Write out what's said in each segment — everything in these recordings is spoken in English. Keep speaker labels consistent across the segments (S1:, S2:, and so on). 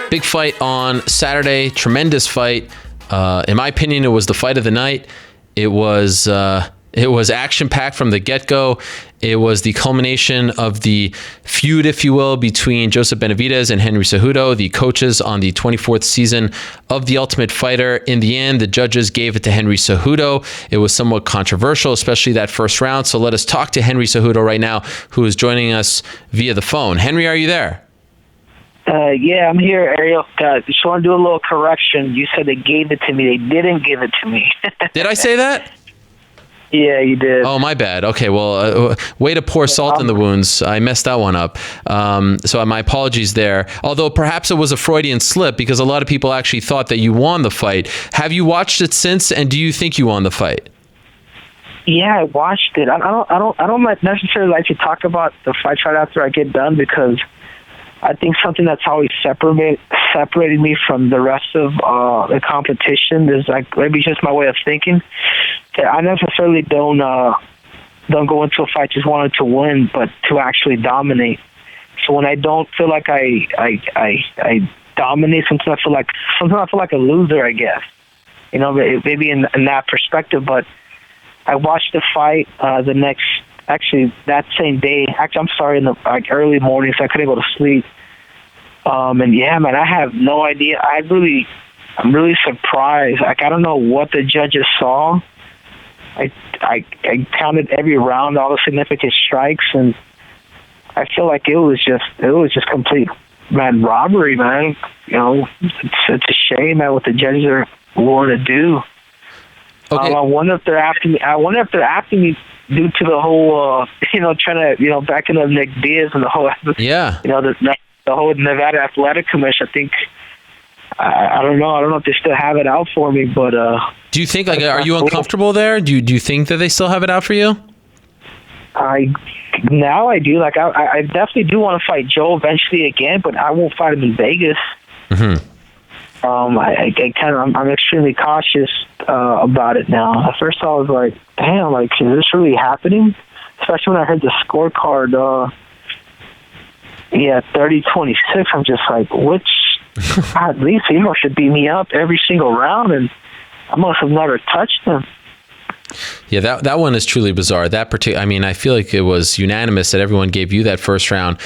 S1: Big fight on Saturday. Tremendous fight. In my opinion, it was the fight of the night. It was action-packed from the get-go. It was the culmination of the feud, if you will, between Joseph Benavidez and Henry Cejudo, the coaches on the 24th season of The Ultimate Fighter. In the end, the judges gave it to Henry Cejudo. It was somewhat controversial, especially that first round. So let us talk to Henry Cejudo right now, who is joining us via the phone. Henry, are you there?
S2: Yeah, I'm here, Ariel. Just want to do a little correction. You said they gave it to me. They didn't give it to me.
S1: Did I say that?
S2: Yeah, you did.
S1: Oh, my bad. Okay, well, way to pour salt in the wounds. I messed that one up. So my apologies there. Although perhaps it was a Freudian slip because a lot of people actually thought that you won the fight. Have you watched it since, and do you think you won the fight?
S2: Yeah, I watched it. I don't necessarily like to talk about the fight right after I get done because I think something that's always separated me from the rest of the competition is like maybe just my way of thinking. I necessarily don't go into a fight just wanting to win, but to actually dominate. So when I don't feel like I dominate, sometimes I feel like a loser, I guess. You know, maybe in that perspective. But I watched the fight that same day. Actually, I'm sorry, in the early morning, so I couldn't go to sleep. And yeah, man, I have no idea. I'm really surprised. Like, I don't know what the judges saw. I counted every round, all the significant strikes, and I feel like it was just complete, man, robbery, man. You know, it's a shame, man, what the judges are willing to do.
S1: Okay.
S2: I wonder if they're after me due to the whole, trying to, back in the Nick Diaz and the whole, the whole Nevada Athletic Commission. I think, I don't know. I don't know if they still have it out for me, but
S1: do you think, are you uncomfortable there? Do you think that they still have it out for you?
S2: Now I do. Like, I definitely do want to fight Joe eventually again, but I won't fight him in Vegas.
S1: Mm-hmm.
S2: I'm extremely cautious about it now. At first I was like, damn, like, is this really happening? Especially when I heard the scorecard, 30-26, I'm just like, at least he must have beat me up every single round, and I must have never touched him.
S1: Yeah, that one is truly bizarre. I feel like it was unanimous that everyone gave you that first round.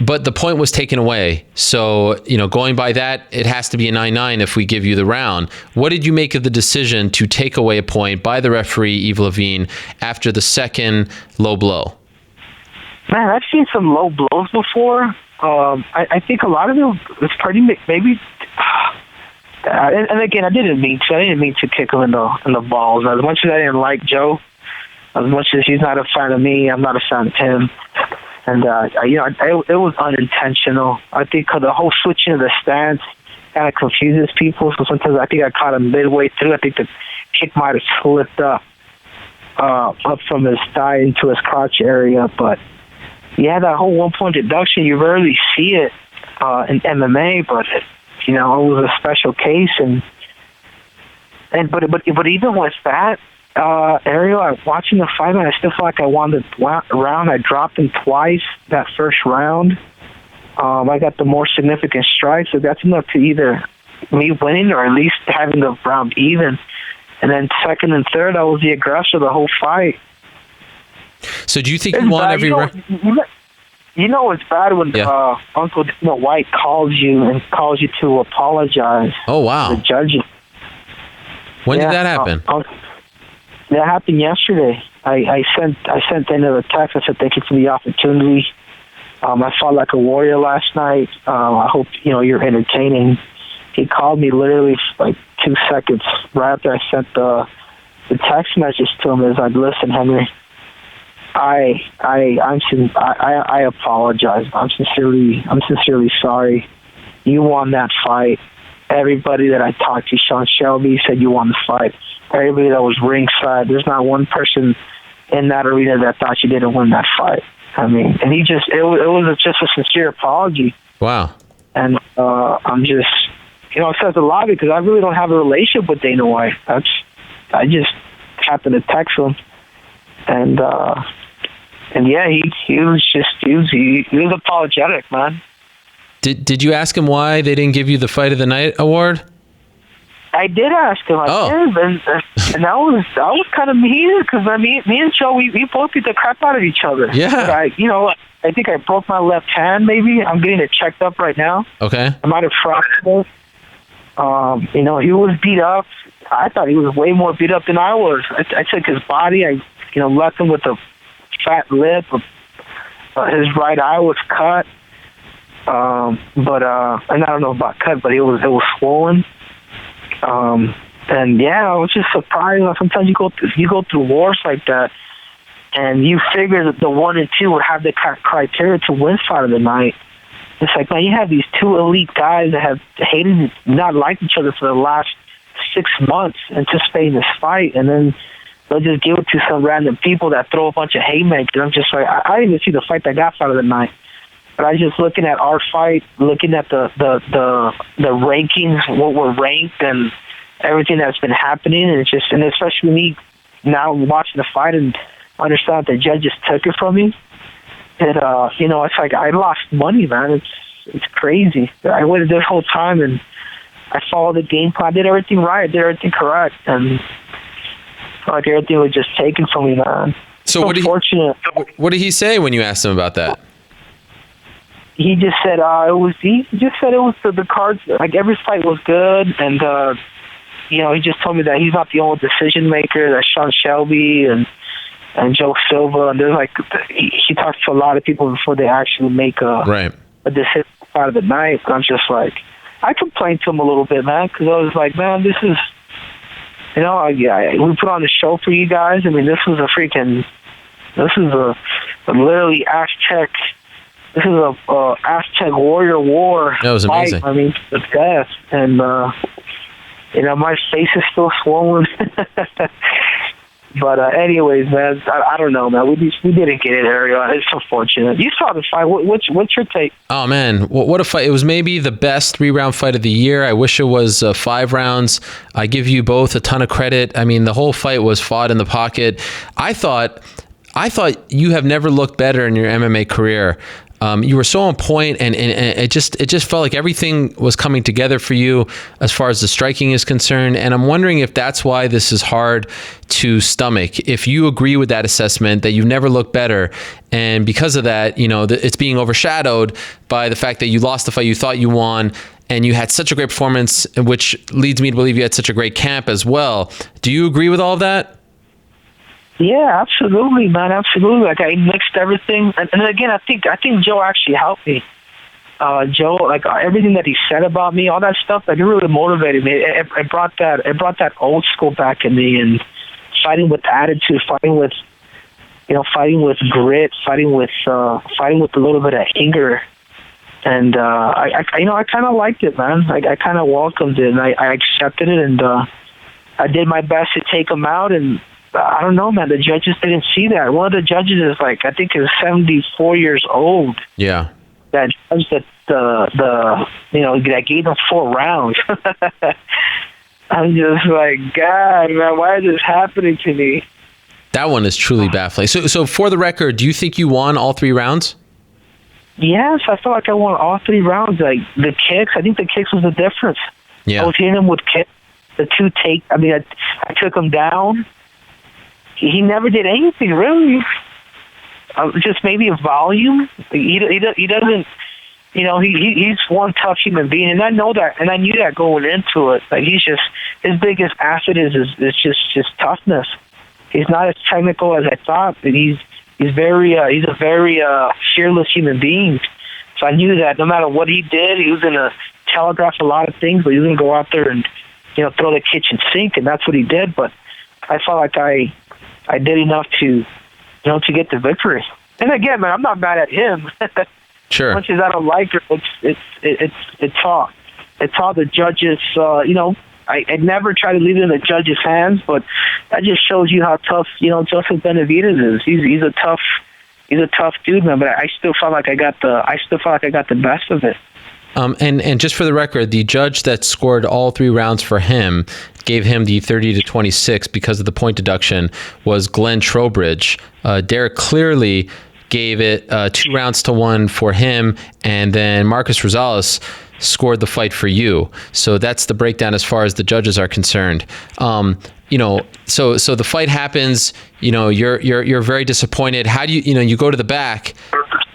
S1: But the point was taken away. So, going by that, it has to be a 9-9 if we give you the round. What did you make of the decision to take away a point by the referee, Yves Levine, after the second low blow?
S2: Man, I've seen some low blows before. I think a lot of them was pretty maybe. And again, I didn't mean to kick him in the balls. As much as I didn't like Joe, as much as he's not a fan of me, I'm not a fan of him. And it was unintentional. I think the whole switching of the stance kind of confuses people. So sometimes I think I caught him midway through. I think the kick might have slipped up from his thigh into his crotch area. But yeah, that whole 1-point deduction, you rarely see it in MMA, but it was a special case. But even with that, Ariel, watching the fight, I still feel like I won the round. I dropped him twice that first round. I got the more significant strikes, so that's enough to either me winning or at least having the round even. And then second and third, I was the aggressor the whole fight.
S1: So do you think you won every round?
S2: It's bad when Uncle White calls you to apologize.
S1: Oh, wow.
S2: To the judges.
S1: When did that happen?
S2: That happened yesterday. I sent another text. I said thank you for the opportunity. I fought like a warrior last night. I hope you're entertaining. He called me literally like 2 seconds right after I sent the text message to him. Is like, listen, Henry, I apologize. I'm sincerely sorry. You won that fight. Everybody that I talked to, Sean Shelby, said you won the fight. Everybody that was ringside, there's not one person in that arena that thought you didn't win that fight. I mean, and it was just a sincere apology.
S1: Wow.
S2: And I'm just, it says a lot because I really don't have a relationship with Dana White. I just happened to text him, and yeah, he was apologetic, man.
S1: Did you ask him why they didn't give you the Fight of the Night award?
S2: I did ask him. I did, and I was kind of mean because me and Joe, we both beat the crap out of each other.
S1: Yeah.
S2: But I think I broke my left hand. Maybe I'm getting it checked up right now.
S1: Okay.
S2: I might have fractured it. He was beat up. I thought he was way more beat up than I was. I took his body. I left him with a fat lip. His right eye was cut. And I don't know about cut, but it was swollen. And yeah, I was just surprised. Sometimes you go through wars like that, and you figure that the 1 and 2 would have the criteria to win Fight of the Night. It's like, man, you have these two elite guys that have hated, not liked each other for the last 6 months, anticipating this fight, and then they'll just give it to some random people that throw a bunch of haymakers. I'm just like, I didn't even see the fight that got Fight of the Night. But I was just looking at our fight, looking at the rankings, what we're ranked, and everything that's been happening, and especially me now watching the fight and understand that the judges took it from me. It's like I lost money, man. It's crazy. I waited this whole time and I followed the game plan. I did everything right. I did everything correct, and like everything was just taken from me, man.
S1: So what did he say when you asked him about that?
S2: He just said He just said it was the cards. Like every fight was good, and he just told me that he's not the only decision maker. That Sean Shelby and Joe Silva, and there's like he talks to a lot of people before they actually make a decision Fight of the Night. I'm just like, I complained to him a little bit, man, because I was like, man, this is, we put on the show for you guys. I mean, this is a literally Aztec. This is a Aztec warrior war.
S1: That was amazing.
S2: Fight. I mean, the death, and my face is still swollen. But anyways, man, I don't know, man. We didn't get it, Ariel. It's unfortunate. You saw the fight. What's your take?
S1: Oh man, what a fight! It was maybe the best 3-round fight of the year. I wish it was 5 rounds. I give you both a ton of credit. I mean, the whole fight was fought in the pocket. I thought you have never looked better in your MMA career. You were so on point, and it just felt like everything was coming together for you as far as the striking is concerned. And I'm wondering if that's why this is hard to stomach. If you agree with that assessment, that you've never looked better, and because of that, it's being overshadowed by the fact that you lost the fight you thought you won, and you had such a great performance, which leads me to believe you had such a great camp as well. Do you agree with all of that?
S2: Yeah, absolutely, man, absolutely. Like I mixed everything, and again, I think Joe actually helped me. Joe, like everything that he said about me, all that stuff, like it really motivated me. It brought that old school back in me, and fighting with attitude, fighting with grit, fighting with a little bit of anger, and I kind of liked it, man. I kind of welcomed it, and I accepted it, and I did my best to take him out, and I don't know, man. The judges didn't see that. One of the judges is is 74 years old.
S1: Yeah.
S2: That judge that gave them 4 rounds. I'm just like, God, man, why is this happening to me?
S1: That one is truly baffling. So for the record, do you think you won all 3 rounds?
S2: Yes, I felt like I won all 3 rounds. Like the kicks, I think the kicks was the difference.
S1: Yeah.
S2: I was hitting him with kicks. The 2 take. I mean, I took him down. He never did anything really. Just maybe a volume. He doesn't. He's one tough human being, and I know that, and I knew that going into it. Like he's just, his biggest asset is just toughness. He's not as technical as I thought, but he's a very fearless human being. So I knew that no matter what he did, he was gonna telegraph a lot of things, but he was gonna go out there and throw the kitchen sink, and that's what he did. But I felt like I did enough to get the victory. And again, man, I'm not mad at him.
S1: Sure.
S2: As much as I don't like her, it's all the judges. I never try to leave it in the judges' hands, but that just shows you how tough Joseph Benavidez is. He's a tough dude, man. But I still felt like I got the best of it.
S1: And just for the record, the judge that scored all 3 rounds for him, gave him the 30-26 because of the point deduction, was Glenn Trowbridge. Derek clearly gave it 2-1 for him, and then Marcus Rosales scored the fight for you. So that's the breakdown as far as the judges are concerned. So the fight happens. You're very disappointed. How do you go to the back?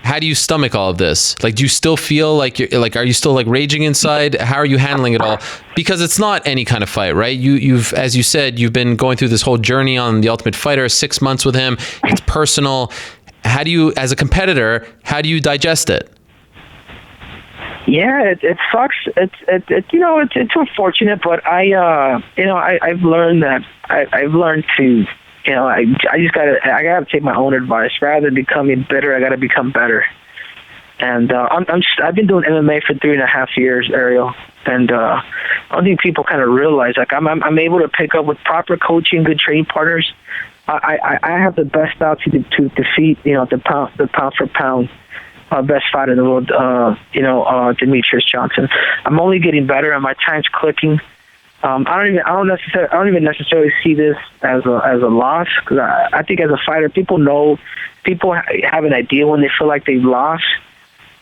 S1: How do you stomach all of this? Like, do you still feel like are you still like raging inside? How are you handling it all? Because it's not any kind of fight, right? You've, as you said, you've been going through this whole journey on The Ultimate Fighter, 6 months with him. It's personal. How do you, as a competitor, how do you digest it?
S2: Yeah, it sucks. It's unfortunate, but I've learned that I've learned to. I gotta take my own advice. Rather than becoming bitter, I gotta become better. And I've been doing MMA for 3.5 years, Ariel. And I don't think people kind of realize, like, I'm able to pick up with proper coaching, good training partners. I have the best style to defeat, the pound for pound best fighter in the world, Demetrius Johnson. I'm only getting better, and my time's clicking. I don't even necessarily see this as a loss, because I think as a fighter, people have an idea when they feel like they've lost,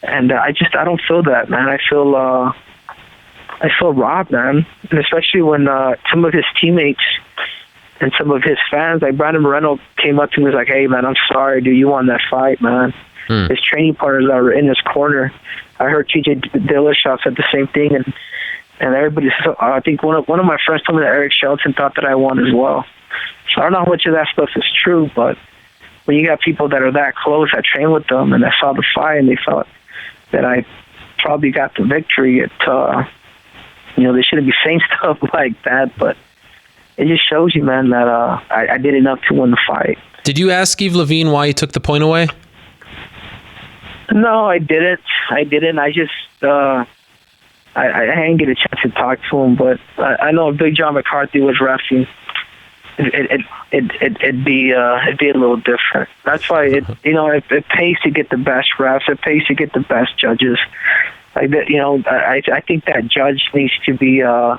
S2: and I don't feel that, man. I feel robbed, man, and especially when some of his teammates and some of his fans, like Brandon Moreno, came up to me and was like, "Hey, man, I'm sorry, dude, you won that fight, man." His training partners that were in his corner. I heard TJ Dillashaw said the same thing, and everybody. I think one of my friends told me that Eric Shelton thought that I won as well. So I don't know how much of that stuff is true, but when you got people that are that close, I trained with them, and I saw the fight, and they thought that I probably got the victory. They shouldn't be saying stuff like that, but it just shows you, man, that I did enough to win the fight.
S1: Did you ask Yves Levine why he took the point away?
S2: No, I didn't. I just I didn't get a chance to talk to him, but I know if Big John McCarthy was reffing, it'd be a little different. That's why it pays to get the best refs. It pays to get the best judges. Like that, I think that judge needs to be I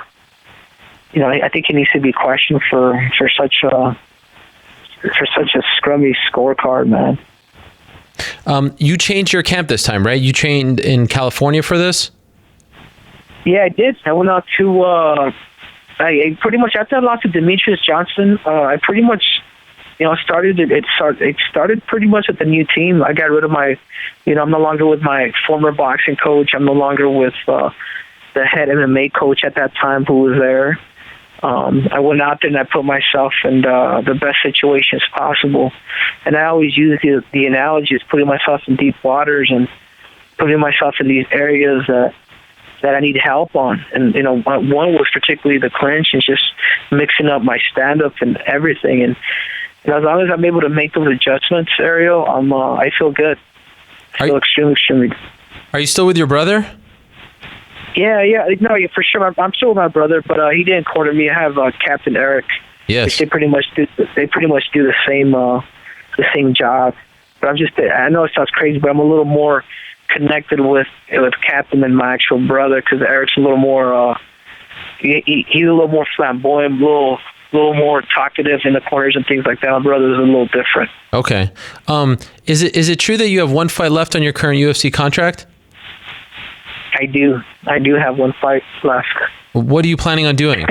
S2: think he needs to be questioned for such a scrummy scorecard, man.
S1: You changed your camp this time, right? You trained in California for this?
S2: Yeah, I did. I went out to, I pretty much, after I lost to Demetrius Johnson, I pretty much, it started pretty much with the new team. I got rid of my, I'm no longer with my former boxing coach. I'm no longer with the head MMA coach at that time who was there. I went out there and I put myself in the best situations possible. And I always use the analogy of putting myself in deep waters and putting myself in these areas that I need help on. And, one was particularly the clinch and just mixing up my stand-up and everything. And as long as I'm able to make those adjustments, Ariel, I feel good. I feel extremely good.
S1: Are you still with your brother?
S2: Yeah, no, for sure. I'm still with my brother, but he didn't corner me. I have Captain Eric.
S1: Yes.
S2: They pretty much do the same job. But I know it sounds crazy, but I'm a little more connected with Captain than my actual brother, because Eric's a little more. He's a little more flamboyant, a little more talkative in the corners and things like that. My brother's a little different.
S1: Okay. Is it true that you have one fight left on your current UFC contract?
S2: I do have one fight left.
S1: What are you planning on doing?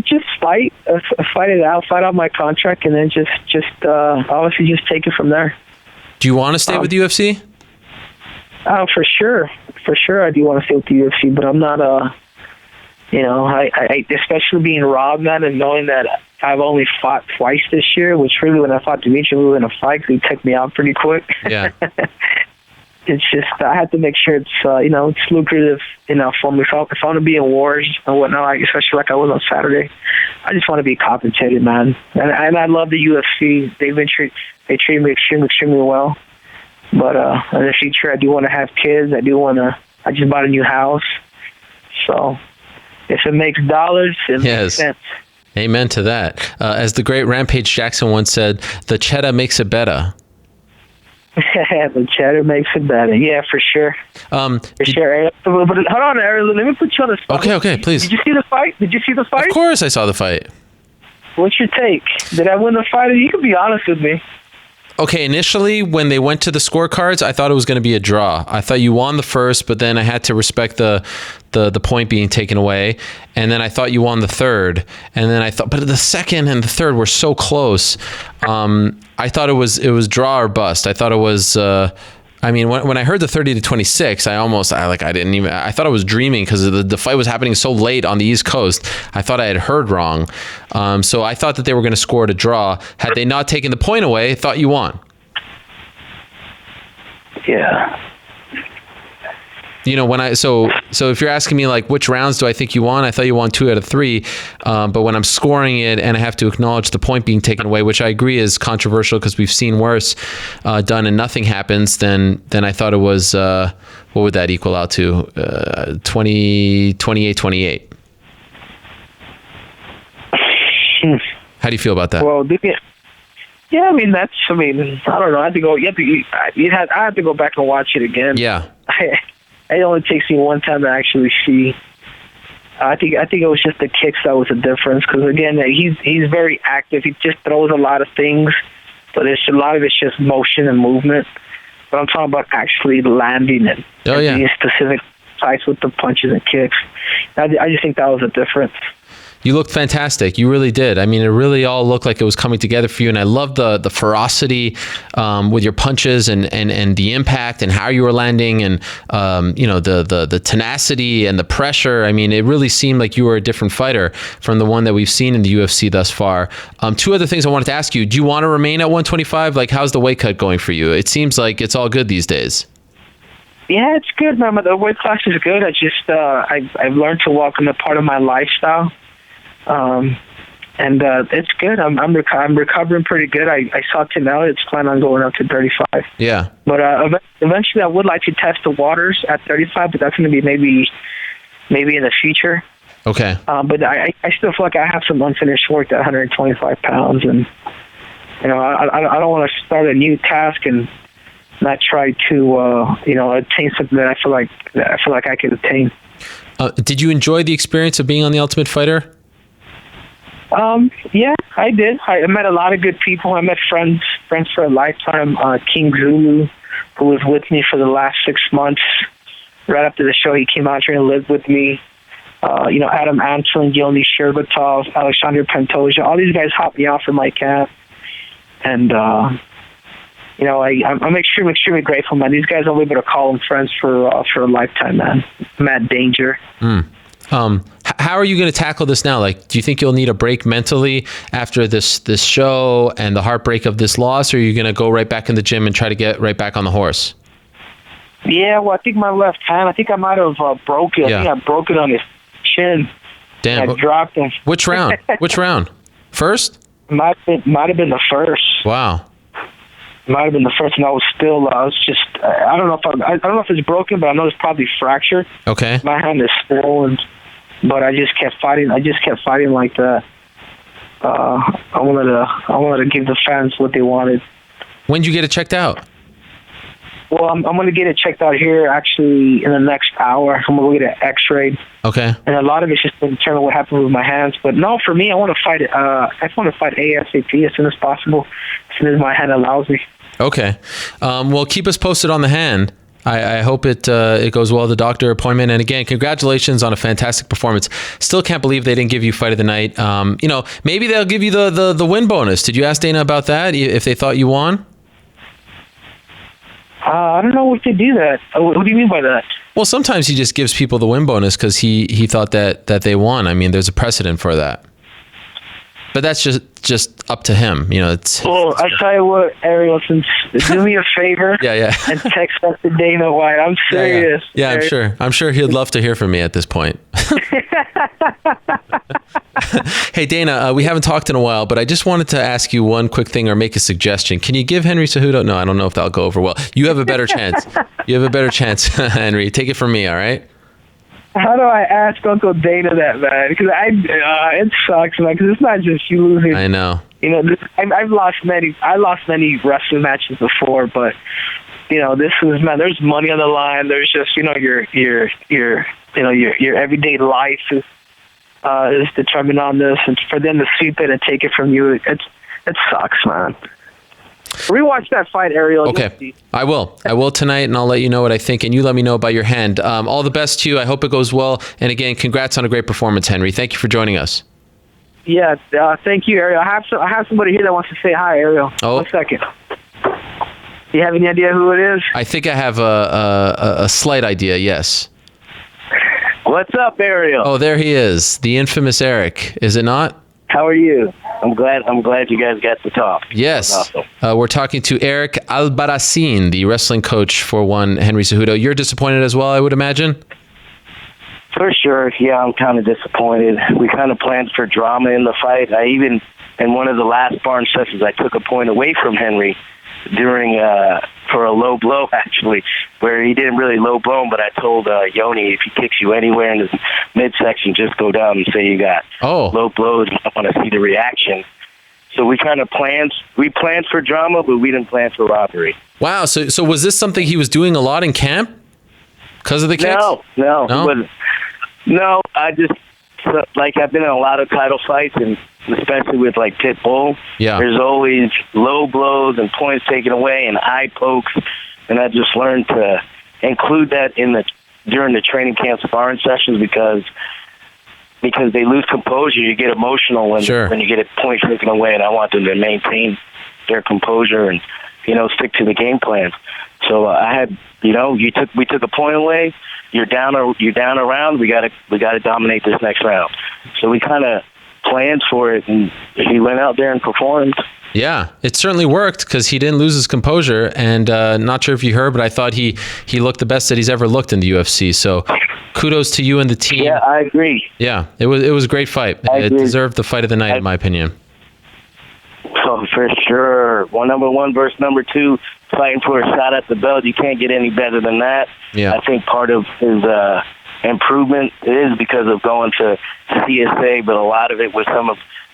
S2: Just fight out my contract, and then just obviously just take it from there.
S1: Do you want to stay with UFC?
S2: Oh, for sure, I do want to stay with the UFC, but I'm not I especially being robbed, man, and knowing that I've only fought twice this year, which really when I fought Dimitri, we were in a fight because he took me out pretty quick.
S1: Yeah.
S2: It's just I have to make sure it's it's lucrative enough for me. If I want to be in wars and whatnot, especially like I was on Saturday, I just want to be compensated, man. And I love the UFC. They treat me extremely well. But in the future, I do want to have kids. I just bought a new house, so if it makes dollars, it makes sense.
S1: Amen to that. As the great Rampage Jackson once said, "The cheddar makes it better."
S2: The cheddar makes it better. Yeah, for sure. Sure. But hold on, Aaron. Let me put you on the spot.
S1: Okay, please.
S2: Did you see the fight?
S1: Of course I saw the fight.
S2: What's your take? Did I win the fight? You can be honest with me.
S1: Okay, initially when they went to the scorecards, I thought it was going to be a draw. I thought you won the first, but then I had to respect the point being taken away, and then I thought you won the third, and then I thought, but the second and the third were so close. I thought it was draw or bust. I thought it was. I mean, when I heard the 30-26, I thought I was dreaming because the fight was happening so late on the East Coast. I thought I had heard wrong. So I thought that they were going to score it a draw. Had they not taken the point away, I thought you won.
S2: Yeah.
S1: You know, so if you're asking me like which rounds do I think you won, I thought you won 2 out of 3. But when I'm scoring it and I have to acknowledge the point being taken away, which I agree is controversial because we've seen worse done and nothing happens, then I thought it was what would that equal out to? 28-28. How do you feel about that?
S2: Well, yeah, I mean I don't know. I have to go back and watch it again.
S1: Yeah.
S2: It only takes me one time to actually see. I think it was just the kicks that was the difference. Because again, he's very active. He just throws a lot of things, but a lot of it's just motion and movement. But I'm talking about actually landing it. Being specific, precise with the punches and kicks. I just think that was a difference.
S1: You looked fantastic. You really did. I mean, it really all looked like it was coming together for you. And I love the ferocity with your punches and the impact and how you were landing and, the tenacity and the pressure. I mean, it really seemed like you were a different fighter from the one that we've seen in the UFC thus far. 2 other things I wanted to ask you. Do you want to remain at 125? Like, how's the weight cut going for you? It seems like it's all good these days.
S2: Yeah, it's good, man. The weight class is good. I just, I've learned to welcome it part of my lifestyle. It's good. I'm recovering pretty good. I saw Tim Elliott's plan on going up to 35.
S1: Yeah.
S2: But eventually, I would like to test the waters at 35, but that's going to be maybe in the future.
S1: Okay.
S2: But I still feel like I have some unfinished work at 125 pounds, and I don't want to start a new task and not try to attain something that I feel like I could attain.
S1: Did you enjoy the experience of being on The Ultimate Fighter?
S2: Yeah, I did. I met a lot of good people. I met friends for a lifetime. King Zulu, who was with me for the last 6 months. Right after the show, he came out here and lived with me. Adam Anselin, Yoni Sherbatov, Alexander Pantoja. All these guys hopped me off in my cab. And, I'm extremely grateful, man. These guys, I'm able to call them friends for a lifetime, man. Matt Danger.
S1: How are you going to tackle this now? Like, do you think you'll need a break mentally after this show and the heartbreak of this loss, or are you going to go right back in the gym and try to get right back on the horse?
S2: Yeah, well, I think my left hand, I might have broke it.
S1: Yeah.
S2: I think I broke it on his chin.
S1: Damn.
S2: I dropped him.
S1: Which round? First?
S2: Might have been the first.
S1: Wow.
S2: Might have been the first, and I was still. I was just. I don't know if it's broken, but I know it's probably fractured.
S1: Okay.
S2: My hand is swollen, but I just kept fighting. Like that. I wanted to give the fans what they wanted.
S1: When did you get it checked out?
S2: Well, I'm going to get it checked out here actually in the next hour. I'm going to get it X-rayed.
S1: Okay.
S2: And a lot of it's just going to determine what happened with my hands. But no, for me, I want to fight. I want to fight ASAP as soon as possible, as soon as my hand allows me.
S1: Okay. Well, keep us posted on the hand. I hope it goes well, the doctor appointment. And again, congratulations on a fantastic performance. Still can't believe they didn't give you fight of the night. Maybe they'll give you the win bonus. Did you ask Dana about that, if they thought you won?
S2: I don't know if they do that. What do you mean by that?
S1: Well, sometimes he just gives people the win bonus because he thought that they won. I mean, there's a precedent for that. But that's just up to him. It's.
S2: Well, I tell you what, Ariel, do me a favor.
S1: Yeah.
S2: And text that to Dana White. I'm serious.
S1: Yeah, I'm sure he'd love to hear from me at this point. Hey, Dana, we haven't talked in a while, but I just wanted to ask you one quick thing or make a suggestion. Can you give Henry Cejudo? No, I don't know if that'll go over well. You have a better chance. Henry. Take it from me, all right?
S2: How do I ask Uncle Dana that, man? Because it sucks, man. Because it's not just you losing.
S1: I know.
S2: I've lost many. I lost many wrestling matches before, but this is, man. There's money on the line. There's just your everyday life is determined on this, and for them to sweep it and take it from you, it sucks, man. Rewatch that fight, Ariel.
S1: Okay, I will. I will tonight, and I'll let you know what I think, and you let me know about your hand. All the best to you. I hope it goes well. And again, congrats on a great performance, Henry. Thank you for joining us.
S2: Yeah, thank you, Ariel. I have somebody here that wants to say hi, Ariel.
S1: Oh.
S2: 1 second. Do you have any idea who it is?
S1: I think I have a slight idea, yes.
S3: What's up, Ariel?
S1: Oh, there he is, the infamous Eric, is it not?
S3: How are you? I'm glad you guys got to talk.
S1: Yes.
S3: Awesome.
S1: We're talking to Eric Albarracin, the wrestling coach for one Henry Cejudo. You're disappointed as well, I would imagine?
S3: For sure, yeah, I'm kind of disappointed. We kind of planned for drama in the fight. I even, in one of the last barn sessions, I took a point away from Henry during, for a low blow, actually, where he didn't really low blow him, but I told Yoni, if he kicks you anywhere in his midsection, just go down and say you got low blows. I want to see the reaction. So we kind of planned for drama, but we didn't plan for robbery.
S1: Wow, so was this something he was doing a lot in camp because of the kicks?
S3: No, I just, like, I've been in a lot of title fights, and especially with, like, Pitbull.
S1: Yeah.
S3: There's always low blows and points taken away and eye pokes, and I just learned to include that during the training camp sparring sessions because they lose composure. You get emotional when you get a point taken away, and I want them to maintain their composure and, stick to the game plan. So I had, we took a point away. You're down a round. We got to dominate this next round. So we kind of planned for it, and he went out there and performed.
S1: Yeah, it certainly worked because he didn't lose his composure. And not sure if you heard, but I thought he looked the best that he's ever looked in the UFC. So kudos to you and the team.
S3: Yeah, I agree.
S1: Yeah, it was a great fight. It deserved the fight of the night, in my opinion.
S3: Oh, for sure. Number one versus number two, fighting for a shot at the belt. You can't get any better than that.
S1: Yeah.
S3: I think part of his improvement is because of going to CSA, but a lot of it was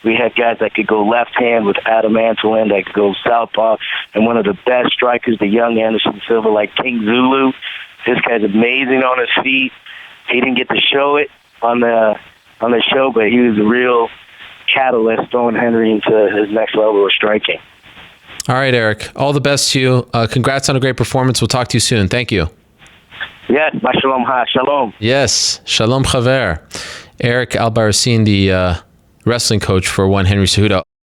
S3: we had guys that could go left hand with Adam Antolin, that could go southpaw, and one of the best strikers, the young Anderson Silva, like King Zulu. This guy's amazing on his feet. He didn't get to show it on the show, but he was a real catalyst throwing Henry into his next level of striking.
S1: All right, Eric. All the best to you. Congrats on a great performance. We'll talk to you soon. Thank you.
S3: Yes, shalom ha, shalom.
S1: Yes, shalom chaver. Eric Albarracin, the wrestling coach for one Henry Cejudo.